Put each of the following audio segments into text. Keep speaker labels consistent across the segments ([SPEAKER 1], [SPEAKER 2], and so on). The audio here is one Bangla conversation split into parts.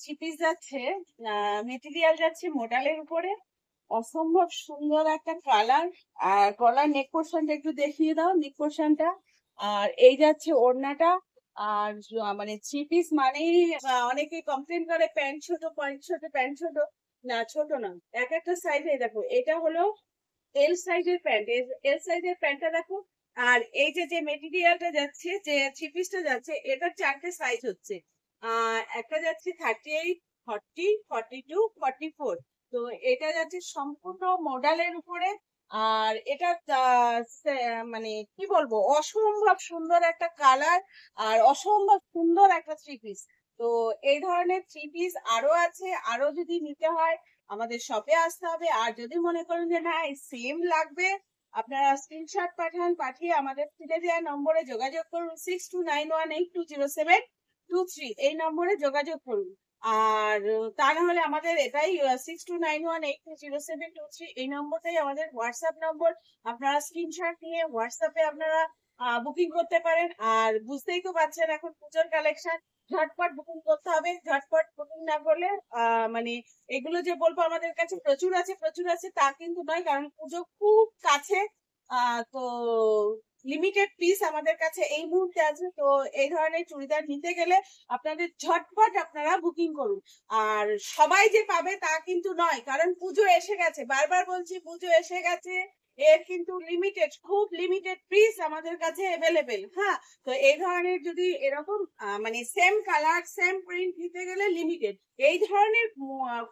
[SPEAKER 1] থ্রি পিস যাচ্ছে, মেটেরিয়াল যাচ্ছে মোডালের উপরে। অসম্ভব সুন্দর একটা কালার। আর গলার নেক পোর্শনটা একটু দেখিয়ে দাও, নেক পোর্শনটা। আর এই যাচ্ছে ওড়নাটা। আর মানে থ্রি পিস মানেই অনেকে কমপ্লেন করে প্যান্ট ছোট, প্যান্ট ছোট, প্যান্ট ছোট। না, ছোট না। এক একটা সাইজে দেখো, এটা হলো এল সাইজের প্যান্ট। এল সাইজের প্যান্টটা দেখো। আর এই যে যে মেটেরিয়ালটা যাচ্ছে, যে থ্রি পিসটা যাচ্ছে, এটার চারটে সাইজ হচ্ছে। একটা যাচ্ছে 38, 40, 42, 44। তো এটা যাচ্ছে সম্পূর্ণ মডেলের উপরে। আর এটা মানে কি বলবো, অসম্ভব সুন্দর একটা কালার। আর অসম্ভব সুন্দর একটা থ্রি পিস। তো এই ধরনের থ্রি পিস আরো আছে, আরো যদি নিতে হয় আমাদের শপে আসতে হবে। আর যদি মনে করেন যে না সেম লাগবে, আপনারা স্ক্রিনশট পাঠান, পাঠিয়ে আমাদের তুলে দেওয়া নম্বরে যোগাযোগ করুন। 6291820723 এই নম্বরে যোগাযোগ করুন। আর তা না হলে আমাদের এটাই 6291820723 এই নম্বরটাই আমাদের হোয়াটসঅ্যাপ নম্বর। আপনারা স্ক্রিনশট নিয়ে হোয়াটসঅ্যাপে আপনারা বুকিং করতে পারেন। আর বুঝতেই তো পারছেন এখন পুজোর কালেকশন, ঝটপট বুকিং করতে হবে। ঝটপট বুকিং না করলে মানে এগুলো যে বলবো আমাদের কাছে প্রচুর আছে, প্রচুর আছে তা কিন্তু নয়, কারণ পুজো খুব কাছে। তো লিমিটেড পিস আমাদের কাছে এই মুহূর্তে আছে। তো এই ধরনের চুড়িদার নিতে গেলে আপনাদের ঝটপট আপনারা বুকিং করুন। আর সবাই যে পাবে তা কিন্তু নয়, কারণ পুজো এসে গেছে, বারবার বলছি পুজো এসে গেছে। এর কিন্তু লিমিটেড, খুব লিমিটেড পিস আমাদের কাছে অ্যাভেলেবেল। হ্যাঁ, তো এই ধরনের যদি এরকম মানে সেম কালার সেম প্রিন্ট নিতে গেলে লিমিটেড। এই ধরনের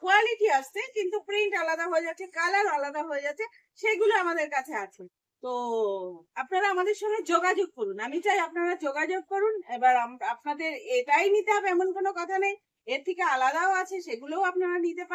[SPEAKER 1] কোয়ালিটি আসছে কিন্তু প্রিন্ট আলাদা হয়ে যাচ্ছে, কালার আলাদা হয়ে যাচ্ছে, সেগুলো আমাদের কাছে আছে। তো আপনারা আমাদের সঙ্গে যোগাযোগ করুন, আমি চাই আপনারা যোগাযোগ করুন। এবার আপনাদের এটাই নিতে হবে এমন কোনো কথা নেই, এর থেকে আলাদাও আছে, সেগুলোও আপনারা নিতে পারেন।